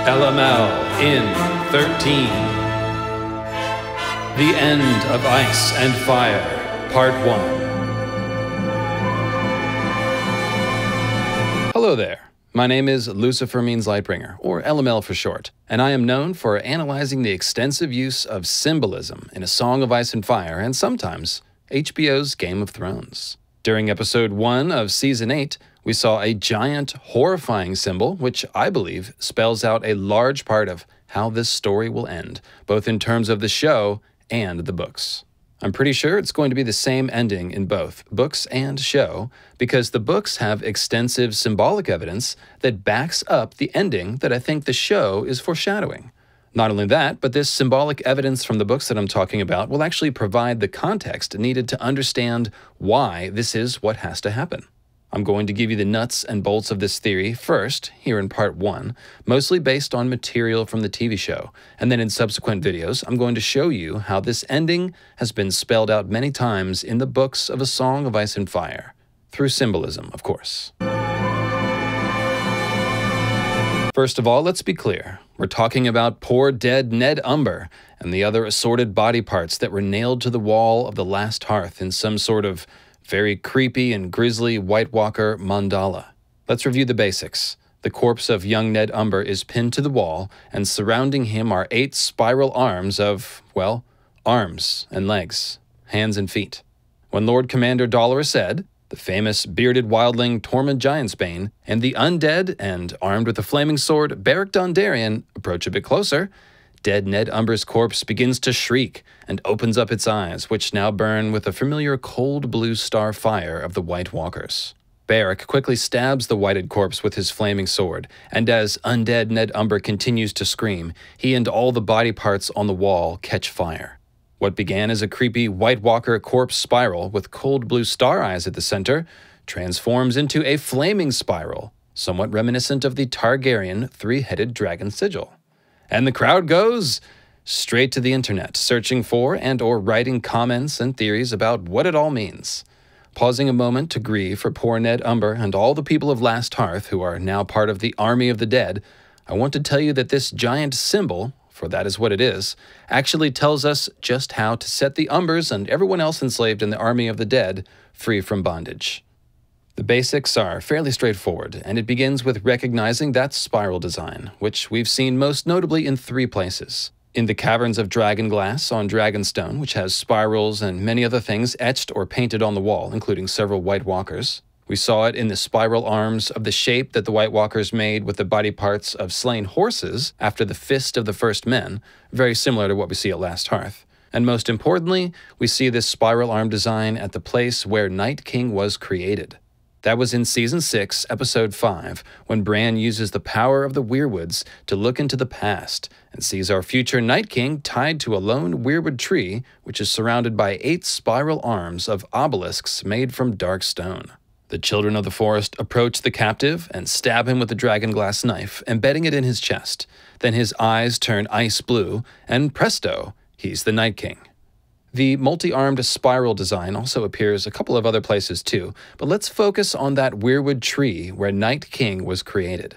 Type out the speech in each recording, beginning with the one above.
LML in 13. The End of Ice and Fire, Part 1. Hello there. My name is Lucifer Means Lightbringer, or LML for short, and I am known for analyzing the extensive use of symbolism in A Song of Ice and Fire and sometimes HBO's Game of Thrones. During episode 1 of season 8, we saw a giant, horrifying symbol, which I believe spells out a large part of how this story will end, both in terms of the show and the books. I'm pretty sure it's going to be the same ending in both books and show, because the books have extensive symbolic evidence that backs up the ending that I think the show is foreshadowing. Not only that, but this symbolic evidence from the books that I'm talking about will actually provide the context needed to understand why this is what has to happen. I'm going to give you the nuts and bolts of this theory first, here in part 1, mostly based on material from the TV show, and then in subsequent videos, I'm going to show you how this ending has been spelled out many times in the books of A Song of Ice and Fire, through symbolism, of course. First of all, let's be clear. We're talking about poor dead Ned Umber and the other assorted body parts that were nailed to the wall of the last hearth in some sort of very creepy and grisly White Walker mandala. Let's review the basics. The corpse of young Ned Umber is pinned to the wall, and surrounding him are 8 spiral arms of, well, arms and legs, hands and feet. When Lord Commander Dolorous said, the famous bearded wildling Tormund Giantsbane, and the undead and armed with a flaming sword Beric Dondarrion approach a bit closer, dead Ned Umber's corpse begins to shriek and opens up its eyes, which now burn with the familiar cold blue star fire of the White Walkers. Beric quickly stabs the whited corpse with his flaming sword, and as undead Ned Umber continues to scream, he and all the body parts on the wall catch fire. What began as a creepy White Walker corpse spiral with cold blue star eyes at the center transforms into a flaming spiral, somewhat reminiscent of the Targaryen 3-headed dragon sigil. And the crowd goes straight to the internet, searching for and/or writing comments and theories about what it all means. Pausing a moment to grieve for poor Ned Umber and all the people of Last Hearth who are now part of the Army of the Dead, I want to tell you that this giant symbol, for that is what it is, actually tells us just how to set the Umbers and everyone else enslaved in the Army of the Dead free from bondage. The basics are fairly straightforward, and it begins with recognizing that spiral design, which we've seen most notably in 3 places. In the Caverns of Dragonglass on Dragonstone, which has spirals and many other things etched or painted on the wall, including several White Walkers. We saw it in the spiral arms of the shape that the White Walkers made with the body parts of slain horses after the Fist of the First Men, very similar to what we see at Last Hearth. And most importantly, we see this spiral arm design at the place where Night King was created. That was in Season 6, Episode 5, when Bran uses the power of the Weirwoods to look into the past and sees our future Night King tied to a lone weirwood tree, which is surrounded by 8 spiral arms of obelisks made from dark stone. The children of the forest approach the captive and stab him with the dragonglass knife, embedding it in his chest. Then his eyes turn ice blue, and presto, he's the Night King. The multi-armed spiral design also appears a couple of other places too, but let's focus on that weirwood tree where Night King was created.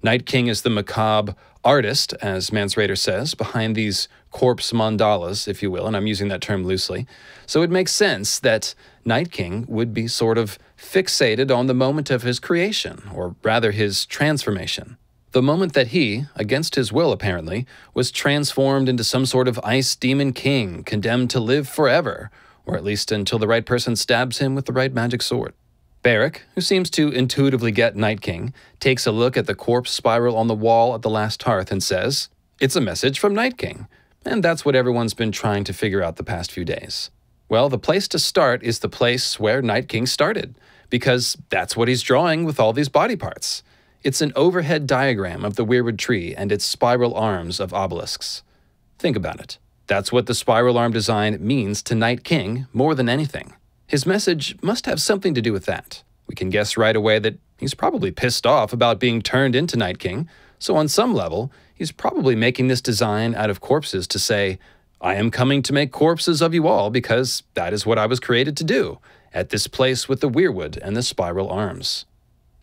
Night King is the macabre artist, as Mance Rayder says, behind these corpse mandalas, if you will, and I'm using that term loosely. So it makes sense that Night King would be sort of fixated on the moment of his creation, or rather his transformation. The moment that he, against his will apparently, was transformed into some sort of ice demon king, condemned to live forever, or at least until the right person stabs him with the right magic sword. Beric, who seems to intuitively get Night King, takes a look at the corpse spiral on the wall at the last hearth and says, "It's a message from Night King." And that's what everyone's been trying to figure out the past few days. Well, the place to start is the place where Night King started, because that's what he's drawing with all these body parts. It's an overhead diagram of the weirwood tree and its spiral arms of obelisks. Think about it. That's what the spiral arm design means to Night King more than anything. His message must have something to do with that. We can guess right away that he's probably pissed off about being turned into Night King, so on some level, he's probably making this design out of corpses to say, I am coming to make corpses of you all because that is what I was created to do, at this place with the weirwood and the spiral arms.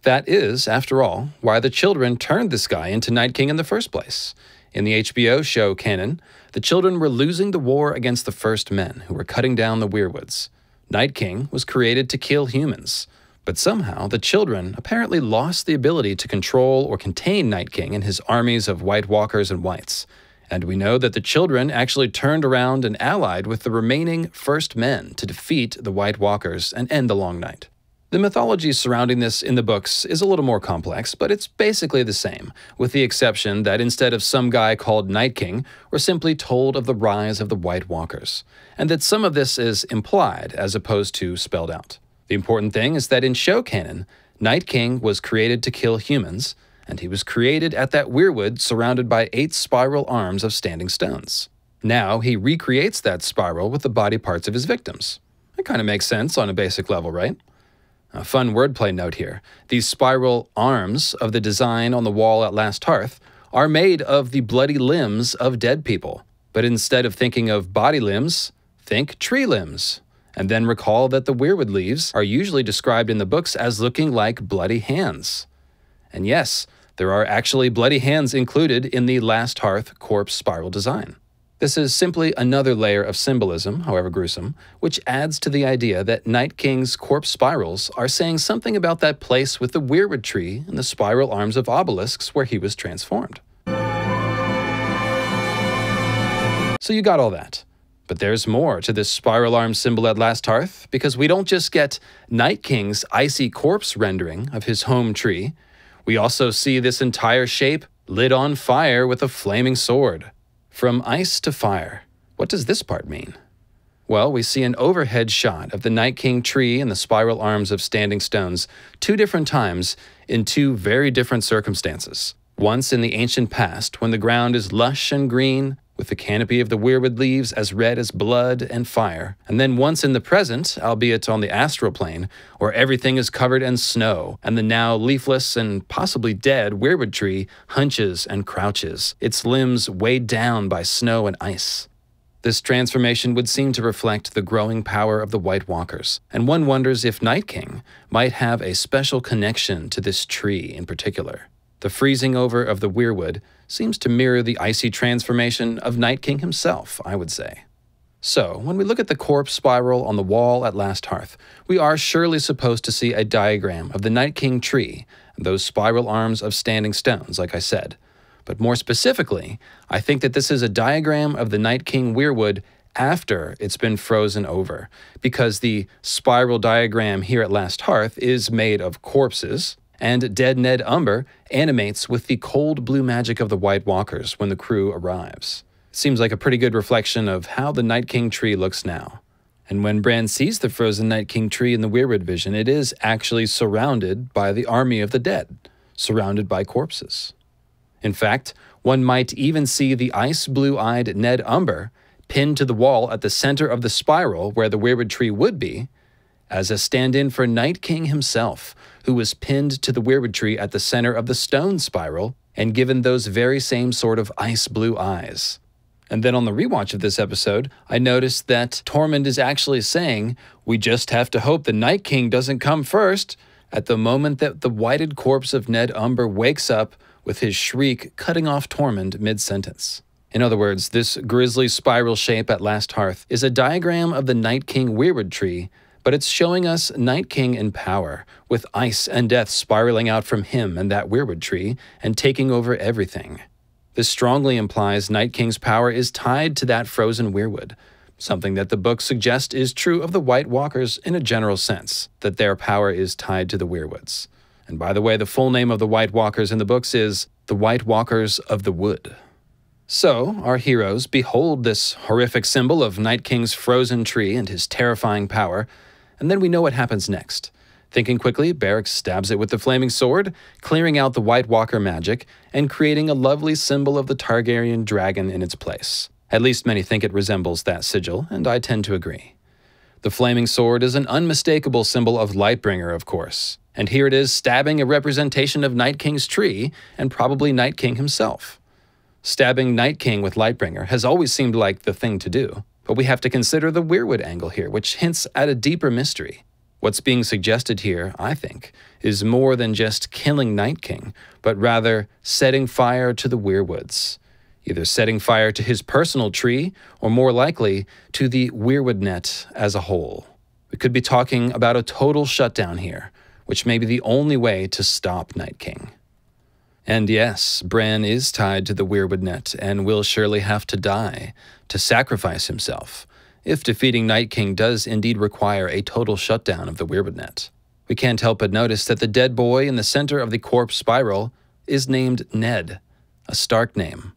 That is, after all, why the children turned this guy into Night King in the first place. In the HBO show canon, the children were losing the war against the First Men, who were cutting down the Weirwoods. Night King was created to kill humans, but somehow the children apparently lost the ability to control or contain Night King and his armies of White Walkers and Whites. And we know that the children actually turned around and allied with the remaining First Men to defeat the White Walkers and end the Long Night. The mythology surrounding this in the books is a little more complex, but it's basically the same, with the exception that instead of some guy called Night King, we're simply told of the rise of the White Walkers, and that some of this is implied as opposed to spelled out. The important thing is that in show canon, Night King was created to kill humans, and he was created at that Weirwood surrounded by 8 spiral arms of standing stones. Now he recreates that spiral with the body parts of his victims. That kind of makes sense on a basic level, right? A fun wordplay note here. These spiral arms of the design on the wall at Last Hearth are made of the bloody limbs of dead people. But instead of thinking of body limbs, think tree limbs. And then recall that the Weirwood leaves are usually described in the books as looking like bloody hands. And yes, there are actually bloody hands included in the Last Hearth corpse spiral design. This is simply another layer of symbolism, however gruesome, which adds to the idea that Night King's corpse spirals are saying something about that place with the Weirwood tree and the spiral arms of obelisks where he was transformed. So you got all that. But there's more to this spiral arm symbol at Last Hearth, because we don't just get Night King's icy corpse rendering of his home tree, we also see this entire shape lit on fire with a flaming sword. From ice to fire. What does this part mean? Well, we see an overhead shot of the Night King tree and the spiral arms of standing stones 2 different times in 2 very different circumstances. Once in the ancient past, when the ground is lush and green, with the canopy of the Weirwood leaves as red as blood and fire, and then once in the present, albeit on the astral plane, where everything is covered in snow, and the now leafless and possibly dead Weirwood tree hunches and crouches, its limbs weighed down by snow and ice. This transformation would seem to reflect the growing power of the White Walkers, and one wonders if Night King might have a special connection to this tree in particular. The freezing over of the Weirwood seems to mirror the icy transformation of Night King himself, I would say. So, when we look at the corpse spiral on the wall at Last Hearth, we are surely supposed to see a diagram of the Night King tree and those spiral arms of standing stones, like I said. But more specifically, I think that this is a diagram of the Night King Weirwood after it's been frozen over, because the spiral diagram here at Last Hearth is made of corpses, and dead Ned Umber animates with the cold blue magic of the White Walkers when the crew arrives. It seems like a pretty good reflection of how the Night King tree looks now. And when Bran sees the frozen Night King tree in the Weirwood vision, it is actually surrounded by the army of the dead, surrounded by corpses. In fact, one might even see the ice blue-eyed Ned Umber pinned to the wall at the center of the spiral where the Weirwood tree would be, as a stand-in for Night King himself, who was pinned to the Weirwood tree at the center of the stone spiral and given those very same sort of ice blue eyes. And then on the rewatch of this episode, I noticed that Tormund is actually saying, "We just have to hope the Night King doesn't come first," at the moment that the whited corpse of Ned Umber wakes up with his shriek cutting off Tormund mid-sentence. In other words, this grisly spiral shape at Last Hearth is a diagram of the Night King Weirwood tree, but it's showing us Night King in power, with ice and death spiraling out from him and that Weirwood tree, and taking over everything. This strongly implies Night King's power is tied to that frozen Weirwood, something that the books suggest is true of the White Walkers in a general sense, that their power is tied to the Weirwoods. And by the way, the full name of the White Walkers in the books is the White Walkers of the Wood. So, our heroes behold this horrific symbol of Night King's frozen tree and his terrifying power, and then we know what happens next. Thinking quickly, Beric stabs it with the flaming sword, clearing out the White Walker magic, and creating a lovely symbol of the Targaryen dragon in its place. At least many think it resembles that sigil, and I tend to agree. The flaming sword is an unmistakable symbol of Lightbringer, of course, and here it is stabbing a representation of Night King's tree, and probably Night King himself. Stabbing Night King with Lightbringer has always seemed like the thing to do, but we have to consider the Weirwood angle here, which hints at a deeper mystery. What's being suggested here, I think, is more than just killing Night King, but rather setting fire to the weirwoods. Either setting fire to his personal tree, or more likely, to the weirwood net as a whole. We could be talking about a total shutdown here, which may be the only way to stop Night King. And yes, Bran is tied to the weirwood net and will surely have to die, to sacrifice himself, if defeating Night King does indeed require a total shutdown of the weirwood net. We can't help but notice that the dead boy in the center of the corpse spiral is named Ned, a Stark name.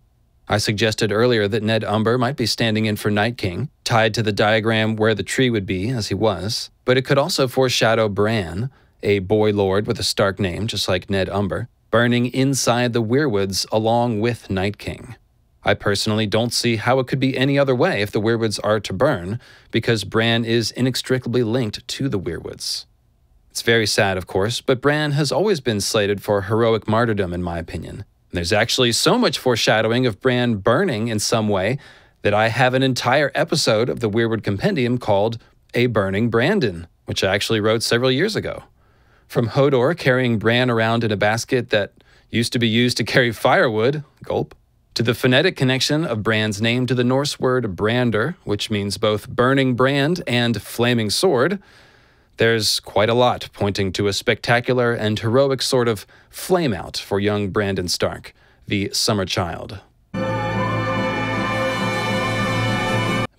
I suggested earlier that Ned Umber might be standing in for Night King, tied to the diagram where the tree would be, as he was, but it could also foreshadow Bran, a boy lord with a Stark name, just like Ned Umber, burning inside the weirwoods along with Night King. I personally don't see how it could be any other way if the weirwoods are to burn, because Bran is inextricably linked to the weirwoods. It's very sad, of course, but Bran has always been slated for heroic martyrdom, in my opinion. There's actually so much foreshadowing of Bran burning in some way that I have an entire episode of the Weirwood Compendium called A Burning Brandon, which I actually wrote several years ago. From Hodor carrying Bran around in a basket that used to be used to carry firewood, gulp, to the phonetic connection of Bran's name to the Norse word brander, which means both burning brand and flaming sword, there's quite a lot pointing to a spectacular and heroic sort of flame-out for young Brandon Stark, the summer child.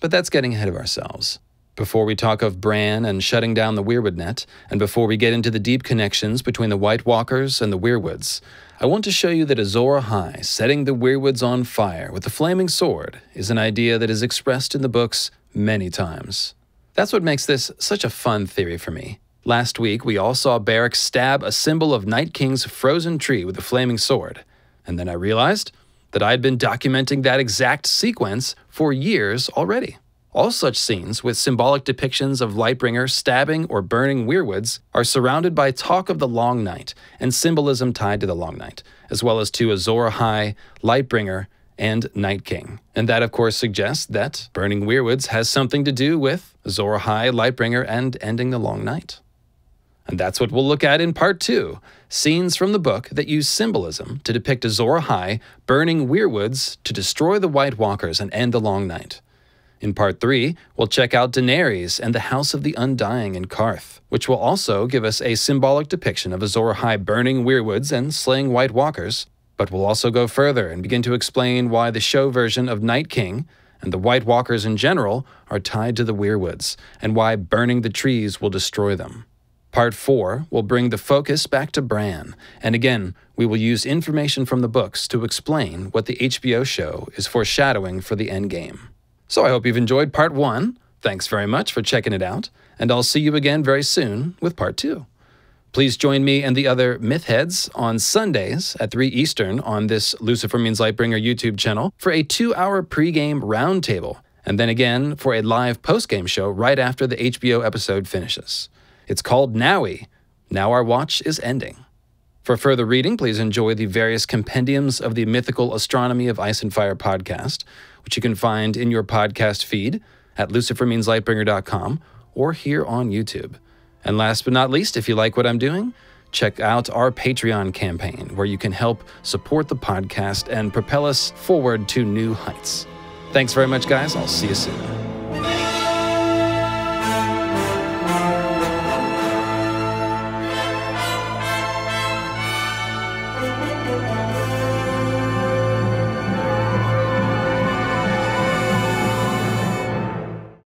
But that's getting ahead of ourselves. Before we talk of Bran and shutting down the weirwood net, and before we get into the deep connections between the White Walkers and the weirwoods, I want to show you that Azor Ahai setting the weirwoods on fire with a flaming sword is an idea that is expressed in the books many times. That's what makes this such a fun theory for me. Last week, we all saw Beric stab a symbol of Night King's frozen tree with a flaming sword, and then I realized that I had been documenting that exact sequence for years already. All such scenes with symbolic depictions of Lightbringer stabbing or burning weirwoods are surrounded by talk of the Long Night and symbolism tied to the Long Night, as well as to Azor Ahai, Lightbringer, and Night King. And that, of course, suggests that burning weirwoods has something to do with Azor Ahai, Lightbringer, and ending the Long Night. And that's what we'll look at in Part 2, scenes from the book that use symbolism to depict Azor Ahai burning weirwoods to destroy the White Walkers and end the Long Night. In Part 3, we'll check out Daenerys and the House of the Undying in Qarth, which will also give us a symbolic depiction of Azor Ahai burning weirwoods and slaying White Walkers, but we'll also go further and begin to explain why the show version of Night King and the White Walkers in general are tied to the weirwoods, and why burning the trees will destroy them. Part 4 will bring the focus back to Bran, and again, we will use information from the books to explain what the HBO show is foreshadowing for the endgame. So I hope you've enjoyed Part 1. Thanks very much for checking it out, and I'll see you again very soon with Part 2. Please join me and the other Mythheads on Sundays at 3 Eastern on this Lucifer Means Lightbringer YouTube channel for a 2-hour pregame roundtable, and then again for a live postgame show right after the HBO episode finishes. It's called Nowie. Now Our Watch is Ending. For further reading, please enjoy the various compendiums of the Mythical Astronomy of Ice and Fire podcast, which you can find in your podcast feed at lucifermeanslightbringer.com or here on YouTube. And last but not least, if you like what I'm doing, check out our Patreon campaign, where you can help support the podcast and propel us forward to new heights. Thanks very much, guys. I'll see you soon.